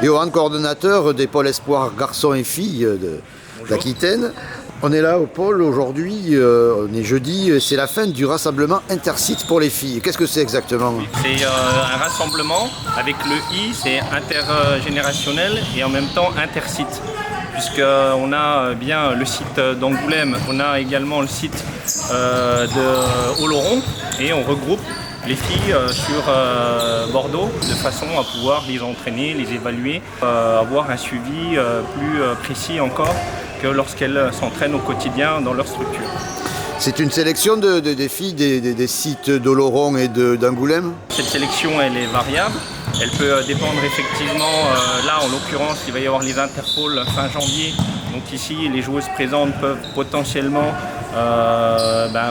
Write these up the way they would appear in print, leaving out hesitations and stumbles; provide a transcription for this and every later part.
Johan, coordonnateur des pôles espoirs garçons et filles d'Aquitaine. On est là au pôle aujourd'hui, on est jeudi, c'est la fin du rassemblement intersites pour les filles. Qu'est-ce que c'est exactement? C'est un rassemblement avec le I, c'est intergénérationnel et en même temps intersites. Puisqu'on a bien le site d'Angoulême, on a également le site de Oloron et on regroupe les filles sur Bordeaux de façon à pouvoir les entraîner, les évaluer, avoir un suivi plus précis encore que lorsqu'elles s'entraînent au quotidien dans leur structure. C'est une sélection des filles des sites d'Oloron et d'Angoulême? Cette sélection, elle est variable. Elle peut dépendre effectivement, là en l'occurrence, il va y avoir les interpôles fin janvier. Donc ici, les joueuses présentes peuvent potentiellement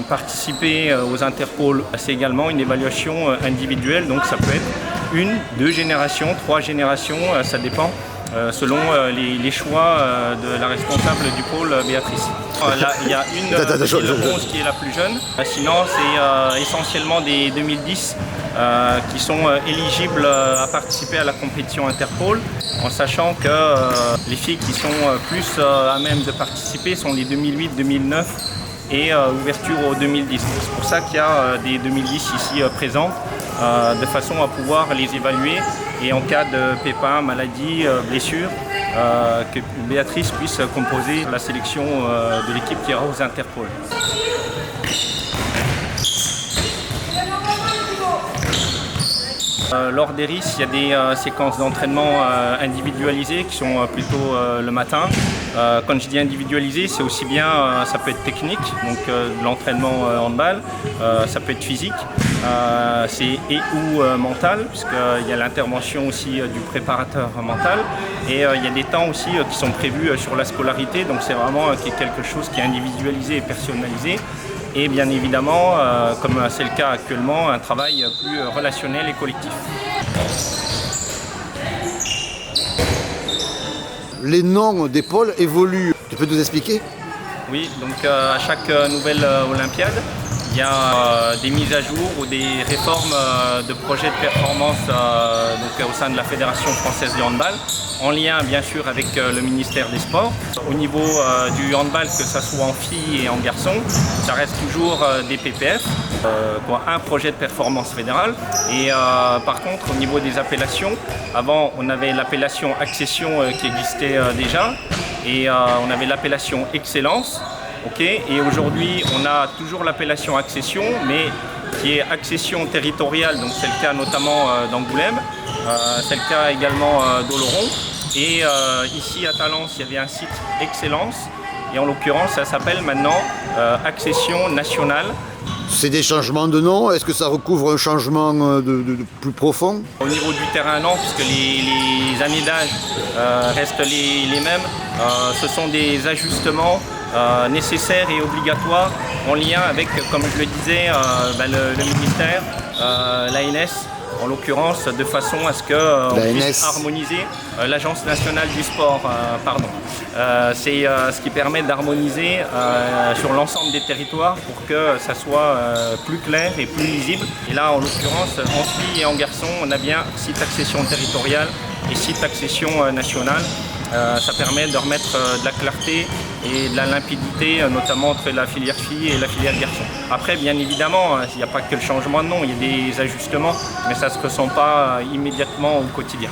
participer aux interpôles. C'est également une évaluation individuelle, donc ça peut être 1, 2 générations, 3 générations, ça dépend. Selon les choix de la responsable du pôle, Béatrice. Là, il y a une 2011 qui est la plus jeune. Sinon, c'est essentiellement des 2010 qui sont éligibles à participer à la compétition Interpôle, en sachant que les filles qui sont plus à même de participer sont les 2008, 2009 et ouverture au 2010. C'est pour ça qu'il y a des 2010 ici présentes, de façon à pouvoir les évaluer et en cas de pépin, maladie, blessure, que Béatrice puisse composer la sélection de l'équipe qui ira aux Interpôles. Lors des RIS, il y a des séquences d'entraînement individualisées qui sont plutôt le matin. Quand je dis individualisé, c'est aussi bien, ça peut être technique, donc de l'entraînement handball, ça peut être physique, c'est ou mental, puisqu'il y a l'intervention aussi du préparateur mental, et il y a des temps aussi qui sont prévus sur la scolarité, donc c'est vraiment quelque chose qui est individualisé et personnalisé. Et bien évidemment, comme c'est le cas actuellement, un travail plus relationnel et collectif. Les noms des pôles évoluent. Tu peux nous expliquer? Oui, donc à chaque nouvelle Olympiade, il y a des mises à jour ou des réformes de projets de performance donc, au sein de la Fédération française du handball, en lien bien sûr avec le ministère des Sports. Au niveau du handball, que ce soit en filles et en garçons, ça reste toujours des PPF, un projet de performance fédérale. Et par contre, au niveau des appellations, avant on avait l'appellation accession qui existait déjà, et on avait l'appellation excellence. Okay. Et aujourd'hui, on a toujours l'appellation accession, mais qui est accession territoriale, donc c'est le cas notamment d'Angoulême, c'est le cas également d'Oloron. Et ici à Talence, il y avait un site excellence, et en l'occurrence, ça s'appelle maintenant accession nationale. C'est des changements de nom? Est-ce que ça recouvre un changement de plus profond? Au niveau du terrain, non, puisque les années d'âge restent les mêmes. Ce sont des ajustements nécessaires et obligatoires en lien avec, comme je le disais, le ministère, l'ANS, en l'occurrence, de façon à ce qu'on puisse harmoniser l'Agence nationale du sport, c'est ce qui permet d'harmoniser sur l'ensemble des territoires pour que ça soit plus clair et plus lisible. Et là, en l'occurrence, en filles et en garçons, on a bien site accession territoriale et site accession nationale. Ça permet de remettre de la clarté et de la limpidité, notamment entre la filière filles et la filière garçons. Après, bien évidemment, il n'y a pas que le changement de nom, il y a des ajustements, mais ça ne se ressent pas immédiatement au quotidien.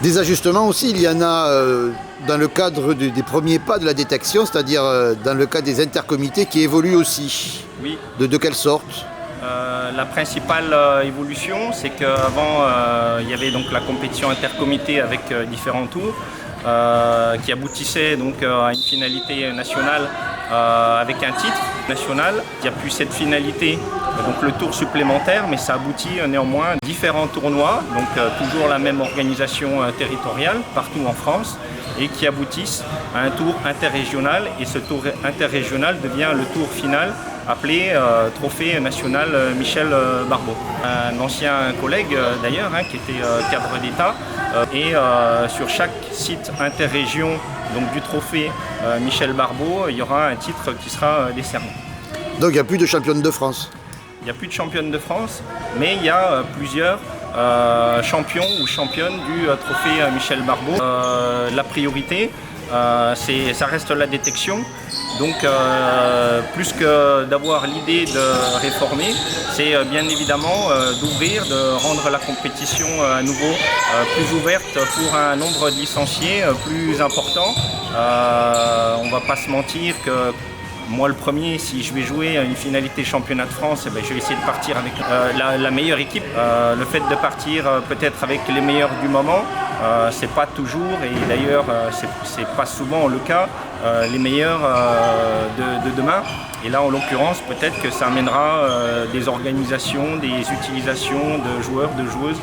Des ajustements aussi, il y en a dans le cadre des premiers pas de la détection, c'est-à-dire dans le cas des intercomités qui évoluent aussi. Oui. De quelle sorte? La principale évolution, c'est qu'avant, il y avait donc la compétition intercomité avec différents tours qui aboutissait donc à une finalité nationale avec un titre national. Il n'y a plus cette finalité, donc le tour supplémentaire, mais ça aboutit néanmoins à différents tournois, donc toujours la même organisation territoriale partout en France, et qui aboutissent à un tour interrégional, et ce tour interrégional devient le tour final appelé Trophée national Michel Barbeau. Un ancien collègue d'ailleurs qui était cadre d'État, et sur chaque site interrégion donc du trophée Michel Barbeau, il y aura un titre qui sera décerné. Donc il n'y a plus de championne de France. Il n'y a plus de championne de France, mais il y a plusieurs champions ou championnes du trophée Michel Barbeau. La priorité, ça reste la détection. Donc plus que d'avoir l'idée de réformer, c'est bien évidemment d'ouvrir, de rendre la compétition à nouveau plus ouverte pour un nombre de licenciés plus important. On ne va pas se mentir que moi, le premier, si je vais jouer à une finalité championnat de France, je vais essayer de partir avec la meilleure équipe. Le fait de partir peut-être avec les meilleurs du moment, c'est pas toujours, et d'ailleurs c'est pas souvent le cas, les meilleurs de demain. Et là, en l'occurrence, peut-être que ça amènera des organisations, des utilisations de joueurs, de joueuses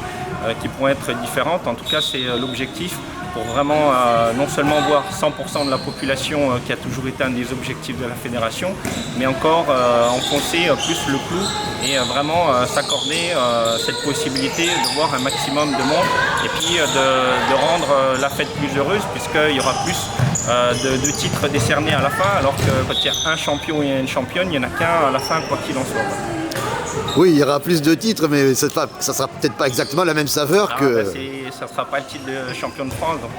qui pourront être différentes. En tout cas, c'est l'objectif, pour vraiment non seulement voir 100% de la population qui a toujours été un des objectifs de la fédération, mais encore enfoncer plus le clou et vraiment s'accorder cette possibilité de voir un maximum de monde et puis de rendre la fête plus heureuse, puisqu'il y aura plus de titres décernés à la fin, alors que quand il y a un champion et une championne, il n'y en a qu'un à la fin, quoi qu'il en soit. Oui, il y aura plus de titres, mais ça sera peut-être pas exactement la même saveur que... ça ne sera pas le titre de champion de France, donc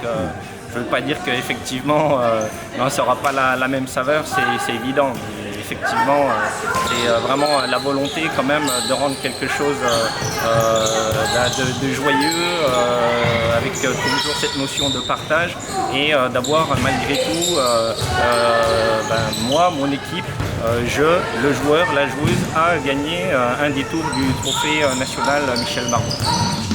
je ne veux pas dire qu'effectivement, non, ça n'aura pas la même saveur, c'est évident. Mais effectivement, c'est vraiment la volonté quand même de rendre quelque chose de joyeux, avec toujours cette notion de partage, et d'avoir malgré tout, moi, mon équipe, le joueur, la joueuse a gagné un des tours du trophée national Michel Barbeau.